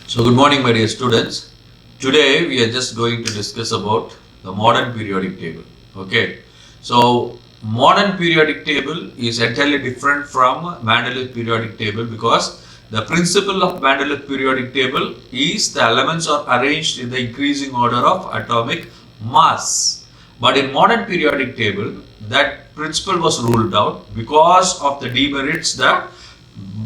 So good morning my dear students. Today we are just going to discuss about the modern periodic table. Okay. So modern periodic table is entirely different from Mendeleev periodic table because the principle of Mendeleev periodic table is the elements are arranged in the increasing order of atomic mass. But in modern periodic table that principle was ruled out because of the demerits the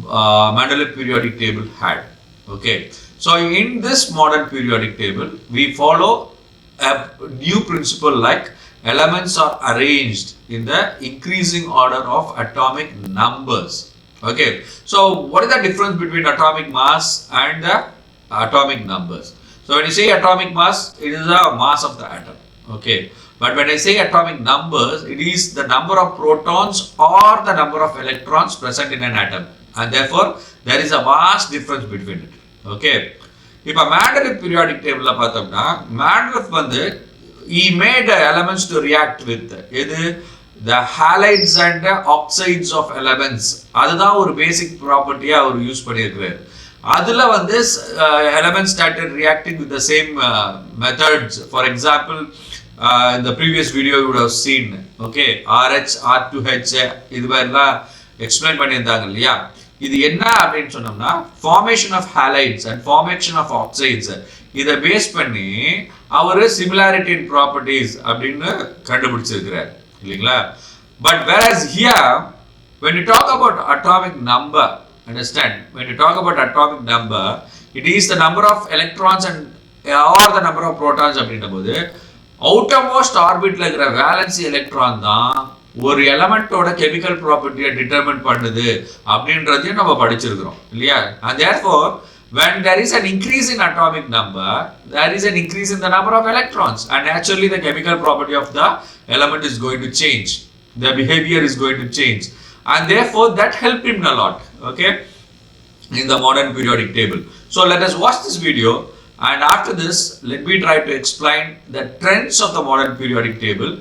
Mendeleev periodic table had. Okay. So in this modern periodic table, we follow a new principle like elements are arranged in the increasing order of atomic numbers. Okay. So what is the difference between atomic mass and the atomic numbers? So when you say atomic mass, it is the mass of the atom. Okay. But when I say atomic numbers, it is the number of protons or the number of electrons present in an atom. And therefore, there is a vast difference between it. Okay. இப்போ Mendeleev periodic table பார்த்தோம்னா Mendeleev வந்து he made elements to react with the halides and oxides of elements. அதுதான் ஒரு பேசிக் ப்ராப்பர்ட்டியா அவர் use பண்ணியிருக்கிறார். அதுல வந்து elements started reacting with the same methods. For example, in the previous video you would have seen, okay, RH, R2H இது மாதிரிலாம் explain பண்ணியிருந்தாங்க இல்லையா. இது என்ன அப்படின்னு சொன்னோம்னா formation of halides and formation of oxides இதை பேஸ் பண்ணி அவர் சிமிலாரிட்டி இன் ப்ராப்பர்ட்டிஸ் அப்படின்னு கண்டுபிடிச்சிருக்கிறார் இல்லைங்களா. But whereas here when you talk about atomic number, understand, when you talk about atomic number, it is the number of electrons and or the number of protons அப்படின்ற போது outermost orbitல இருக்கிற valency electron தான் ஒரு எலமெண்டோட chemical ப்ராப்பர்ட்டியை determine பண்ணுது அப்படின்றதையும் நம்ம படிச்சிருக்கிறோம் இல்லையா. And therefore when there is an increase in atomic number, there is an increase in the number of electrons and naturally the chemical property of the element is going to change, the behavior is going to change, and therefore that helped him a lot, okay, in the modern periodic table. So let us watch this video, and after this let me try to explain the trends of the modern periodic table,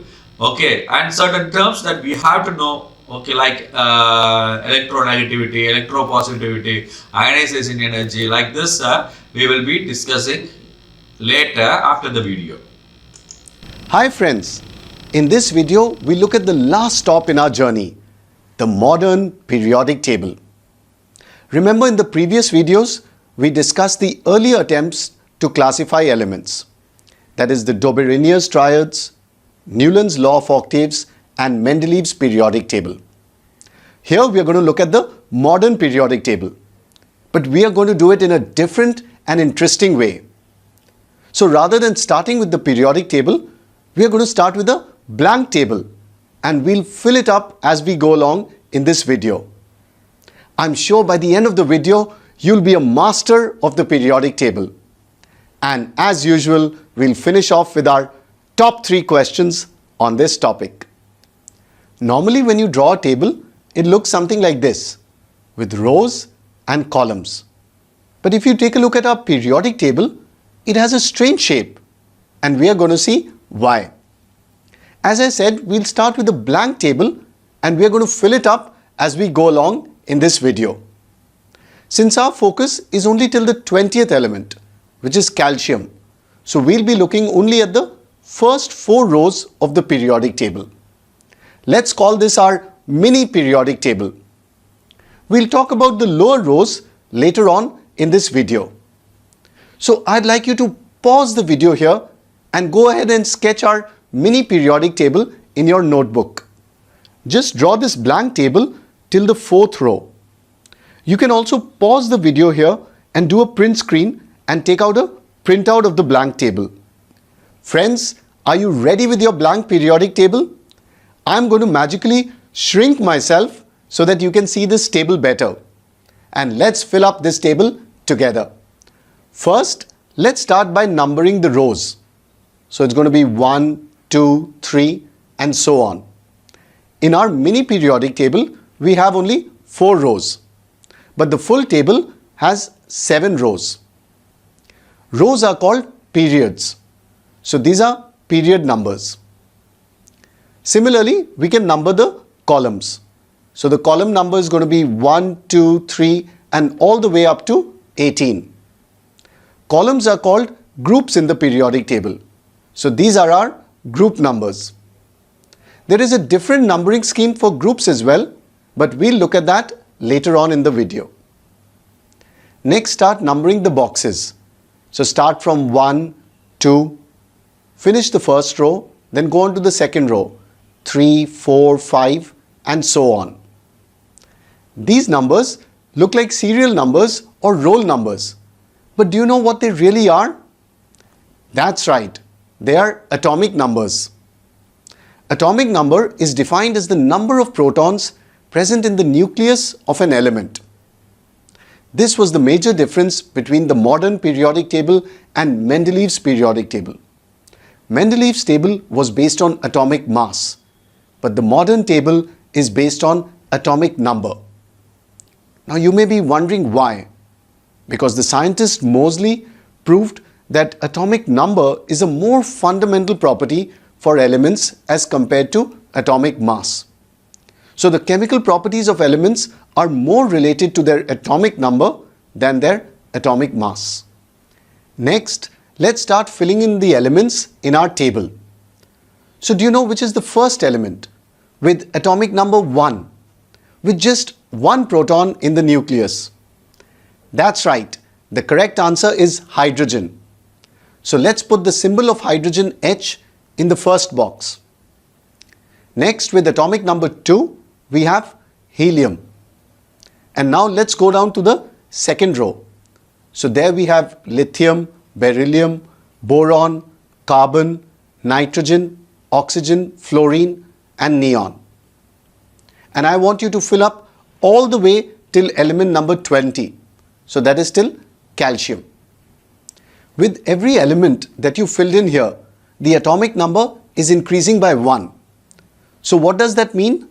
okay, and certain terms that we have to know, okay, like electronegativity, electropositivity, ionization energy, like this we will be discussing later after the video. Hi friends, in this video we look at the last stop in our journey, the modern periodic table. Remember, in the previous videos we discussed the earlier attempts to classify elements, that is the Dobrynin's triads, Newland's law of octaves and Mendeleev's periodic table. Here we are going to look at the modern periodic table, but we are going to do it in a different and interesting way. So rather than starting with the periodic table, we are going to start with a blank table and we'll fill it up as we go along in this video. I'm sure by the end of the video you'll be a master of the periodic table. And as usual, we'll finish off with our top 3 questions on this topic. Normally when you draw a table, it looks something like this, with rows and columns. But if you take a look at our periodic table, it has a strange shape, and we are going to see why. As I said, we'll start with a blank table and we are going to fill it up as we go along in this video. Since our focus is only till the 20th element, which is calcium, so we'll be looking only at the first 4 rows of the periodic table. Let's call this our mini periodic table. We'll talk about the lower rows later on in this video. So I'd like you to pause the video here and go ahead and sketch our mini periodic table in your notebook. Just draw this blank table till the 4th row. You can also pause the video here and do a print screen and take out a printout of the blank table. Friends, are you ready with your blank periodic table? I'm going to magically shrink myself so that you can see this table better. And let's fill up this table together. First, let's start by numbering the rows. So it's going to be 1, 2, 3 and so on. In our mini periodic table, we have only 4 rows. But the full table has 7 rows. Rows are called periods. So these are period numbers. Similarly, we can number the columns. So the column number is going to be 1, 2, 3 and all the way up to 18. Columns are called groups in the periodic table. So these are our group numbers. There is a different numbering scheme for groups as well, but we'll look at that later on in the video. Next, start numbering the boxes. So start from 1, 2, finish the first row, then go on to the second row, 3, 4, 5, and so on. These numbers look like serial numbers or roll numbers. But do you know what they really are? That's right, they are atomic numbers. Atomic number is defined as the number of protons present in the nucleus of an element. This was the major difference between the modern periodic table and Mendeleev's periodic table. Mendeleev's table was based on atomic mass, but the modern table is based on atomic number. Now you may be wondering why. Because the scientist Moseley proved that atomic number is a more fundamental property for elements as compared to atomic mass. So the chemical properties of elements are more related to their atomic number than their atomic mass. Next, let's start filling in the elements in our table. So do you know which is the first element with atomic number 1, with just one proton in the nucleus? That's right, the correct answer is hydrogen. So let's put the symbol of hydrogen H in the first box. Next, with atomic number 2, we have helium. And now let's go down to the second row. So there we have lithium, beryllium, boron, carbon, nitrogen, oxygen, fluorine, and neon. And I want you to fill up all the way till element number 20. So that is till calcium. With every element that you filled in here, the atomic number is increasing by 1. So what does that mean?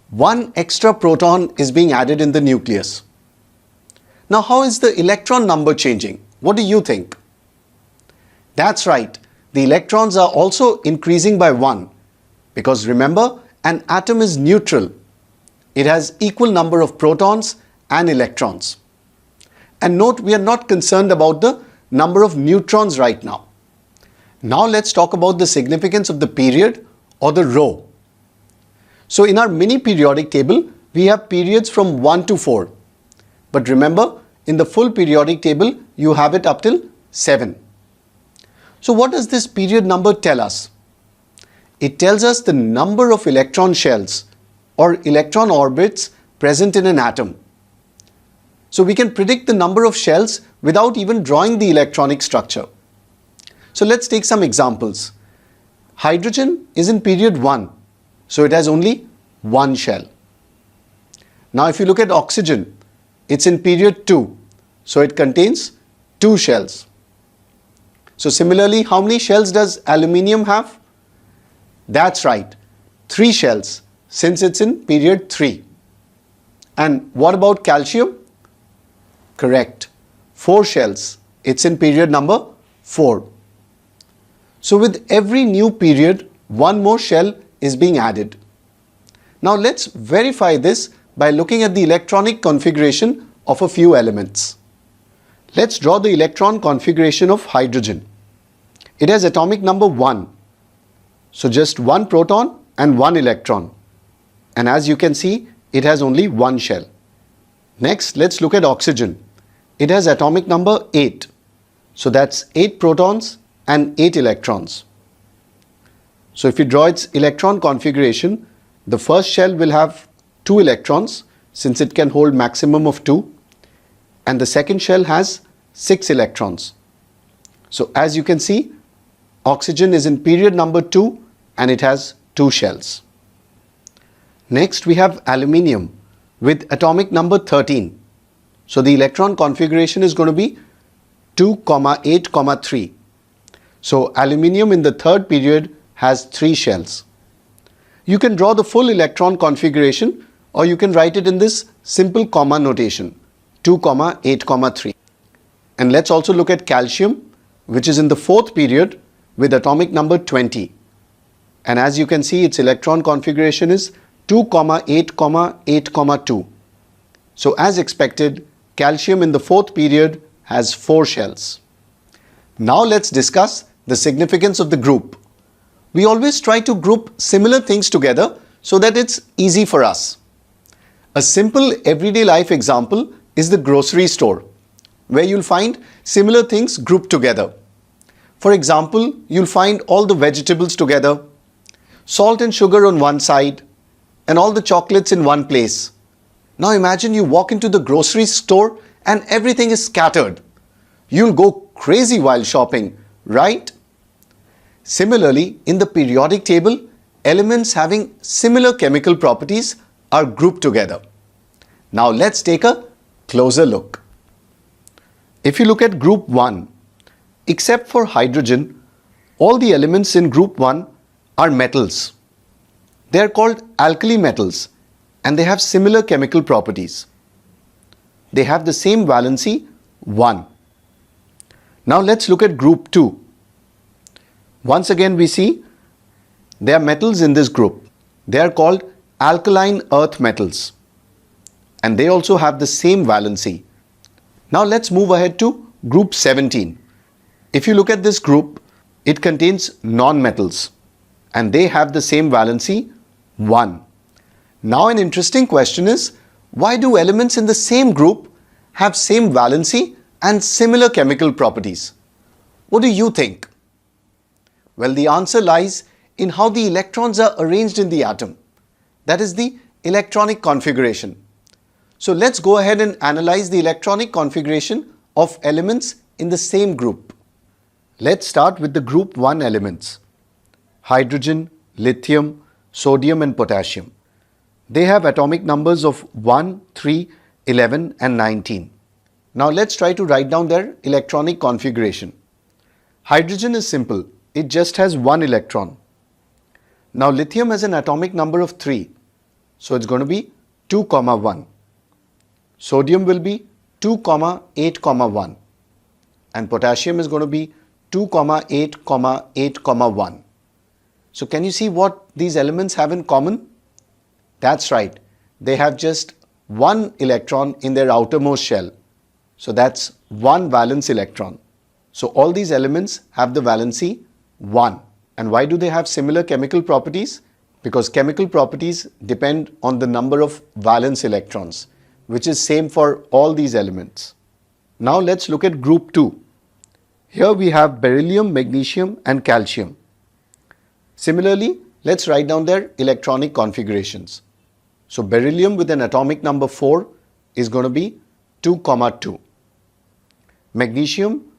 One extra proton is being added in the nucleus. Now how is the electron number changing? What do you think? That's right, the electrons are also increasing by 1. Because remember, an atom is neutral. It has equal number of protons and electrons. And note, we are not concerned about the number of neutrons right now. Now let's talk about the significance of the period or the row. So in our mini periodic table, we have periods from 1 to 4. But remember, in the full periodic table, you have it up till 7. So what does this period number tell us? It tells us the number of electron shells or electron orbits present in an atom. So we can predict the number of shells without even drawing the electronic structure. So let's take some examples. Hydrogen is in period 1, so it has only one shell. Now if you look at oxygen, it's in period 2, so it contains 2 shells. So similarly, how many shells does aluminium have? That's right, 3 shells, since it's in period 3. And what about calcium? Correct, 4 shells. It's in period number 4. So with every new period, one more shell is being added. Now let's verify this by looking at the electronic configuration of a few elements. Let's draw the electron configuration of hydrogen. It has atomic number 1. So just one proton and one electron. And as you can see, it has only one shell. Next, let's look at oxygen. It has atomic number 8. So that's 8 protons and 8 electrons. So if you draw its electron configuration, the first shell will have 2 electrons since it can hold maximum of 2, and the second shell has 6 electrons. So as you can see, oxygen is in period number 2 and it has 2 shells. Next we have aluminium with atomic number 13. So the electron configuration is going to be 2, 8, 3. So aluminium in the third period has 3 shells. You can draw the full electron configuration or you can write it in this simple comma notation, 2, 8, 3. And let's also look at calcium, which is in the fourth period with atomic number 20. And as you can see, its electron configuration is 2, 8, 8, 2. So as expected, calcium in the fourth period has 4 shells. Now let's discuss the significance of the group. We always try to group similar things together so that it's easy for us. A simple everyday life example is the grocery store, where you'll find similar things grouped together. For example, you'll find all the vegetables together, salt and sugar on one side, and all the chocolates in one place. Now imagine you walk into the grocery store and everything is scattered. You'll go crazy while shopping, right? Similarly, in the periodic table, elements having similar chemical properties are grouped together. Now let's take a closer look. If you look at group 1, except for hydrogen, all the elements in group 1 are metals. They are called alkali metals and they have similar chemical properties. They have the same valency 1. Now let's look at group 2. Once again we see there are metals in this group. They are called alkaline earth metals and they also have the same valency. Now let's move ahead to group 17. If you look at this group, it contains non-metals and they have the same valency 1. Now an interesting question is, why do elements in the same group have same valency and similar chemical properties? What do you think? Well, the answer lies in how the electrons are arranged in the atom. That is the electronic configuration. So let's go ahead and analyze the electronic configuration of elements in the same group. Let's start with the group 1 elements: hydrogen, lithium, sodium and potassium. They have atomic numbers of 1, 3, 11 and 19. Now let's try to write down their electronic configuration. Hydrogen is simple. It just has one electron. Now lithium has an atomic number of 3. So it's going to be 2, 1. Sodium will be 2, 8, 1. And potassium is going to be 2, 8, 8, 1. So can you see what these elements have in common? That's right. They have just one electron in their outermost shell. So that's one valence electron. So all these elements have the valency 1. And why do they have similar chemical properties? Because chemical properties depend on the number of valence electrons, which is same for all these elements. Now let's look at group 2. Here we have beryllium, magnesium and calcium. Similarly, let's write down their electronic configurations. So beryllium with an atomic number 4 is going to be 2, 2. Magnesium,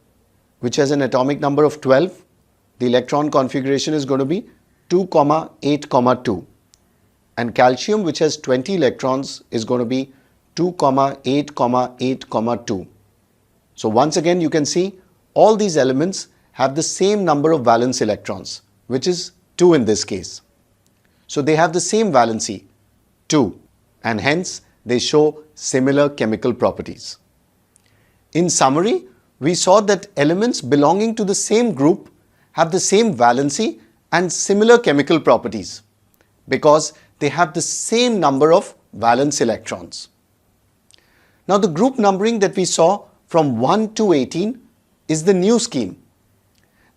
which has an atomic number of 12, the electron configuration is going to be 2, 8, 2. And calcium, which has 20 electrons, is going to be 2, 8, 8, 2. So once again you can see all these elements have the same number of valence electrons, which is 2 in this case. So they have the same valency 2 and hence they show similar chemical properties. In summary, we saw that elements belonging to the same group have the same valency and similar chemical properties because they have the same number of valence electrons. Now the group numbering that we saw from 1 to 18 is the new scheme.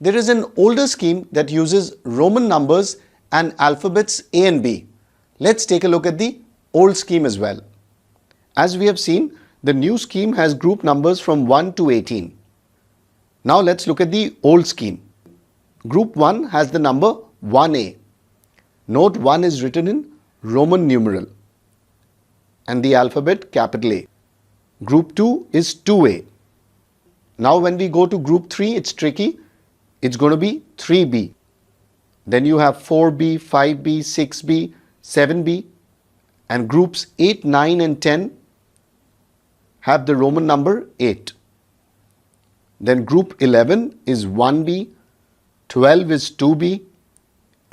There is an older scheme that uses Roman numbers and alphabets A and B. Let's take a look at the old scheme as well. As we have seen, the new scheme has group numbers from 1 to 18. Now let's look at the old scheme. Group 1 has the number 1A. Note 1 is written in Roman numeral and the alphabet capital A. Group 2 is 2A. Now when we go to group 3, it's tricky. It's going to be 3B. Then you have 4B, 5B, 6B, 7B, and groups 8, 9 and 10 have the Roman number 8. Then group 11 is 1B, 12 is 2B,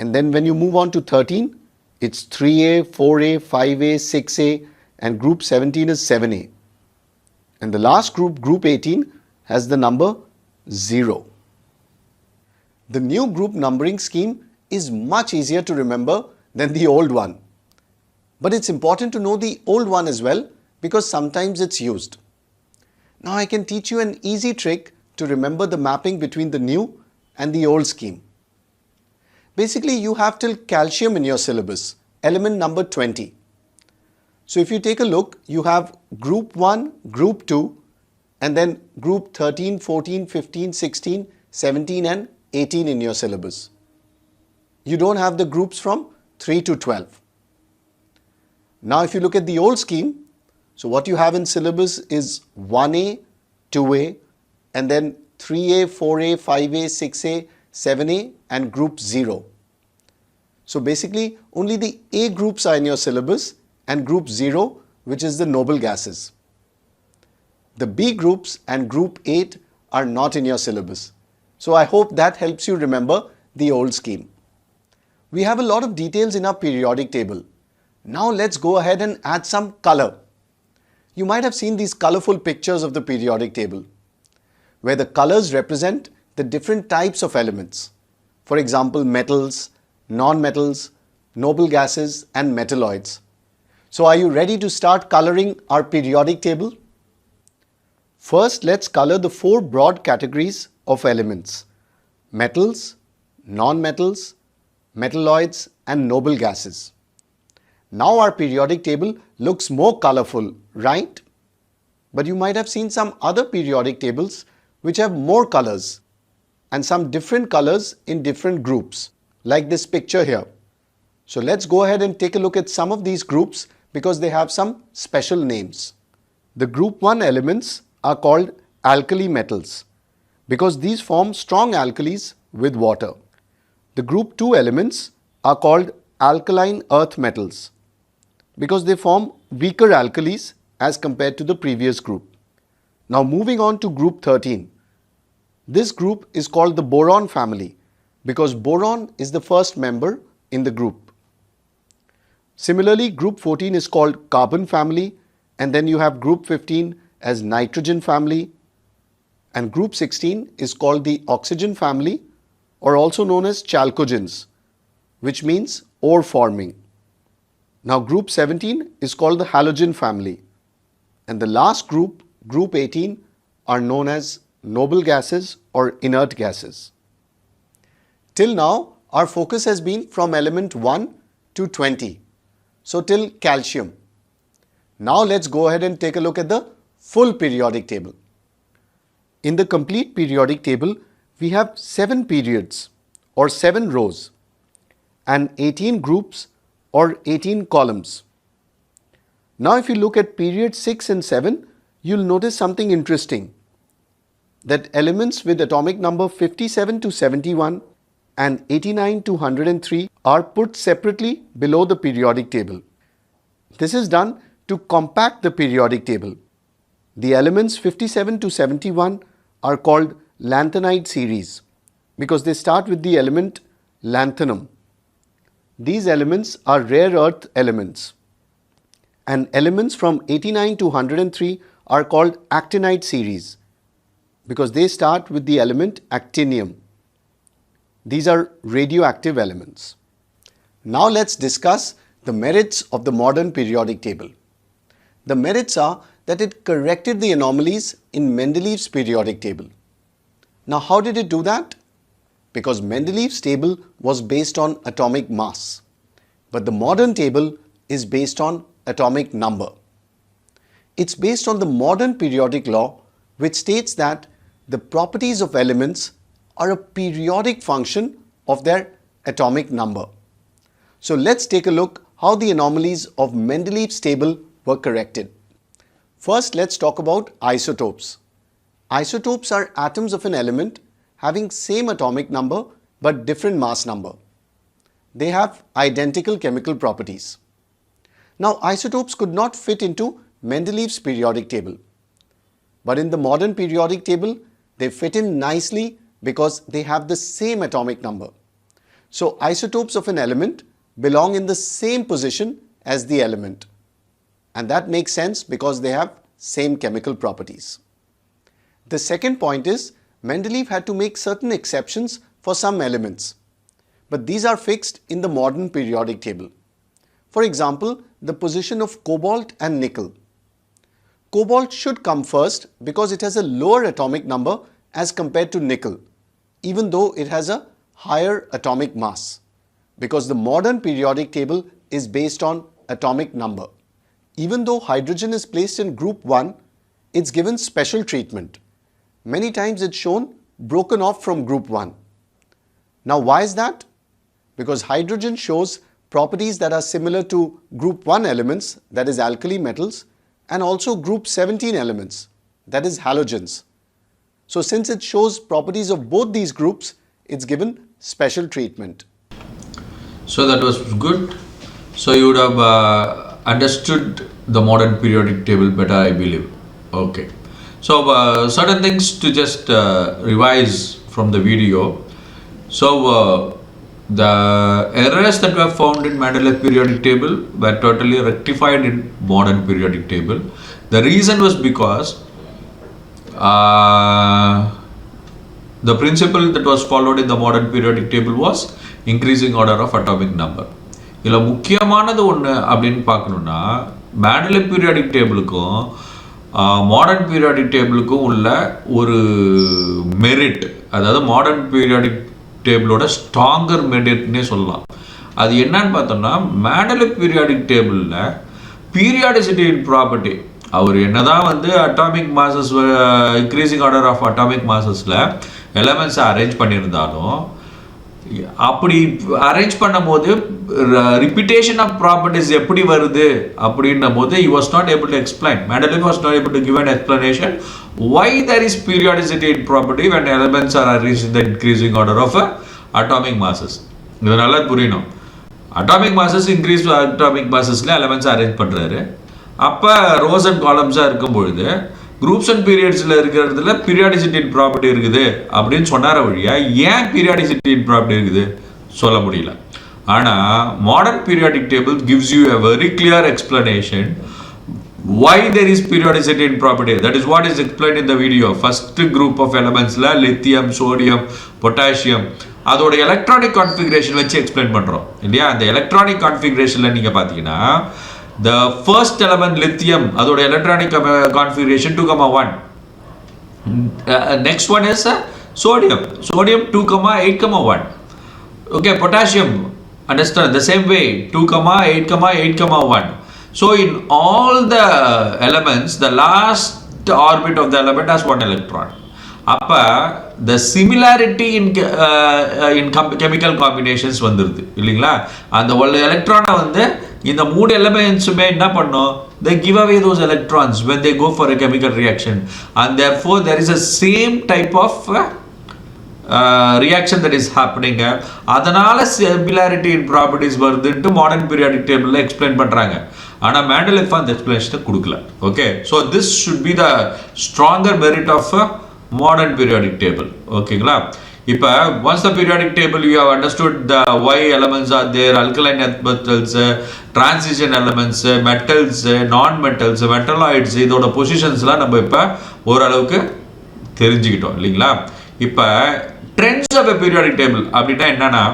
and then when you move on to 13, it's 3A, 4A, 5A, 6A, and group 17 is 7A. And the last group, group 18, has the number 0. The new group numbering scheme is much easier to remember than the old one. But it's important to know the old one as well because sometimes it's used. Now I can teach you an easy trick to to remember the mapping between the new and the old scheme. Basically, you have till calcium in your syllabus, element number 20. So if you take a look, you have group 1, group 2, and then group 13, 14, 15, 16, 17 and 18 in your syllabus. You don't have the groups from 3 to 12. Now if you look at the old scheme, so what you have in syllabus is 1A, 2A, and then 3A, 4A, 5A, 6A, 7A and group 0. So basically only the A groups are in your syllabus and group 0, which is the noble gases. The B groups and group 8 are not in your syllabus. So I hope that helps you remember the old scheme. We have a lot of details in our periodic table. Now let's go ahead and add some color. You might have seen these colorful pictures of the periodic table, where the colors represent the different types of elements. For example, metals, non-metals, noble gases and metalloids. So are you ready to start coloring our periodic table? First, let's color the 4 broad categories of elements: metals, non-metals, metalloids and noble gases. Now our periodic table looks more colorful, right? But you might have seen some other periodic tables which have more colors and some different colors in different groups, like this picture here. So let's go ahead and take a look at some of these groups because they have some special names. The group 1 elements are called alkali metals because these form strong alkalis with water. The group 2 elements are called alkaline earth metals because they form weaker alkalis as compared to the previous group. Now moving on to group 13. This group is called the boron family because boron is the first member in the group. Similarly, group 14 is called carbon family, and then you have group 15 as nitrogen family, and group 16 is called the oxygen family, or also known as chalcogens, which means ore forming. Now group 17 is called the halogen family, and the last group, group 18, are known as noble gases or inert gases. Till now, our focus has been from element 1 to 20, so till calcium. Now let's go ahead and take a look at the full periodic table. In the complete periodic table, we have 7 periods or 7 rows and 18 groups or 18 columns. Now if you look at period 6 and 7, you'll notice something interesting, that elements with atomic number 57 to 71 and 89 to 103 are put separately below the periodic table. This is done to compact the periodic table. The elements 57 to 71 are called lanthanide series because they start with the element lanthanum. These elements are rare earth elements. And elements from 89 to 103 are called actinide series because they start with the element actinium. These are radioactive elements. Now let's discuss the merits of the modern periodic table. The merits are that it corrected the anomalies in Mendeleev's periodic table. Now how did it do that? Because Mendeleev's table was based on atomic mass, but the modern table is based on atomic number. It's based on the modern periodic law, which states that the properties of elements are a periodic function of their atomic number. So let's take a look how the anomalies of Mendeleev's table were corrected. First, let's talk about isotopes. Isotopes are atoms of an element having same atomic number but different mass number. They have identical chemical properties. Now, isotopes could not fit into Mendeleev's periodic table. But in the modern periodic table, they fit in nicely because they have the same atomic number. So, isotopes of an element belong in the same position as the element. And that makes sense because they have same chemical properties. The second point is Mendeleev had to make certain exceptions for some elements, but these are fixed in the modern periodic table. For example, the position of cobalt and nickel. Cobalt should come first because it has a lower atomic number as compared to nickel, even though it has a higher atomic mass, because the modern periodic table is based on atomic number. Even though hydrogen is placed in group 1, it's given special treatment. Many times it's shown broken off from group 1. Now why is that? Because hydrogen shows properties that are similar to group 1 elements, that is alkali metals, and also group 17 elements, that is halogens. So since it shows properties of both these groups, it's given special treatment. So that was good. So you would have understood the modern periodic table better, I believe. Okay. So certain things to just revise from the video. So the errors that were found in Mendeleev periodic table were totally rectified in modern periodic table. The reason was because the principle that was followed in the modern periodic table was increasing order of atomic number. இதில் முக்கியமானது ஒன்று அப்படின்னு பார்க்கணுன்னா Mendeleev periodic டேபிளுக்கும் modern periodic டேபிளுக்கும் உள்ள ஒரு merit, அதாவது மாடர்ன் பீரியாடிக் டேபிளோட ஸ்ட்ராங்கர் மெரிட்னே சொல்லலாம். அது என்னன்னு பார்த்தோம்னா Mendeleev periodic டேபிளில் பீரியாடிசிட்டி ப்ராப்பர்ட்டி, அவர் என்னதான் வந்து atomic masses increasing order of atomic மாசஸில் எலமெண்ட்ஸை அரேஞ்ச் பண்ணியிருந்தாலும் அப்படி அரேஞ்ச் பண்ணும்போது ரிப்பீட்டேஷன் ஆஃப் ப்ராப்பர்ட்டிஸ் எப்படி வருது அப்படின்னும் போது he was not able to explain. Mendeleev was not able to give an explanation why there is periodicity in property when elements are arranged in the increasing order of atomic masses. இது நல்லா புரியணும். Atomic masses increase atomic மாசஸில் elements arrange பண்ணுறாரு. அப்போ rose and காலம்ஸாக இருக்கும் பொழுது groups and பீரியட்ஸில் இருக்கிறதுல periodicity property இருக்குது அப்படின்னு சொன்னார வழியாக ஏன் பீரியாடிசிட்டி ப்ராப்பர்ட்டி இருக்குது சொல்ல முடியல. ஆனால் modern periodic table gives you a very clear explanation why there is periodicity in property. That is what is explained in the video. First group of elements la lithium, sodium, potassium, அதோட electronic configuration வச்சு explain பண்ணுறோம் இல்லையா. அந்த electronic கான்ஃபிகரேஷனில் நீங்கள் பார்த்தீங்கன்னா the first element lithium, அதோட electronic configuration 2,1. Next one is sodium 2,8,1. Okay, potassium, understand the same way 2,8,8,1. So in all the elements, the last orbit of the element has one electron. அப்போ the similarity in chemical combinations வந்துருது இல்லைங்களா. அந்த ஒரு எலக்ட்ரானை வந்து இந்த மூணு எலமெண்ட்ஸுமே என்ன பண்ணும், they give away those electrons when they go for a chemical reaction, and therefore there is a same type of reaction that is happening. அதனால similarity in properties வருதுன்ட்டு மாடர்ன் பீரியாடிக் டேபிளில் எக்ஸ்பிளைன் பண்ணுறாங்க. ஆனால் Mendeleev அந்த எக்ஸ்பிளனேஷனை கொடுக்கல. Okay, so this should be the stronger merit of modern periodic table. ஓகேங்களா. இப்போ once the periodic table you have understood the why elements are there, alkaline earth metals, transition elements, metals, non metals, metalloids, இதோட பொசிஷன்ஸ்லாம் நம்ம இப்போ ஓரளவுக்கு தெரிஞ்சுக்கிட்டோம் இல்லைங்களா. இப்போ trends of a periodic table அப்படின்னா என்னன்னா,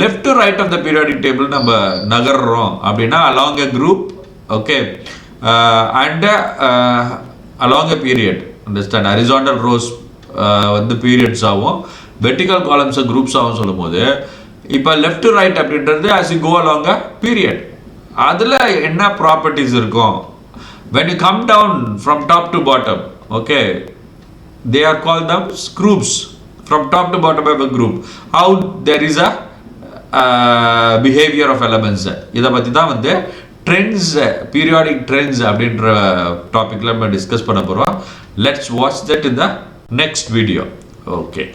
left to right of the periodic table நம்ம நகர்றோம் அப்படின்னா along a group, okay, and along a period. Understand, horizontal rows வந்து பீரியட்ஸ் ஆகும், வெர்டிக்கல் காலம்ஸை குரூப்ஸ் ஆகும் சொல்லும் போது இப்போ லெஃப்ட் டு ரைட் அப்படின்றது as you go along a period, அதில் என்ன ப்ராப்பர்ட்டிஸ் இருக்கும். when you come down from top to bottom, okay, they are called the groups. from top to bottom of a group, how there is a behavior of elements. இதை பற்றி தான் வந்து trends, periodic trends அப்படின்ற டாப்பிக்கில் நம்ம discuss பண்ண போகிறோம். Let's watch that in the next video. Okay.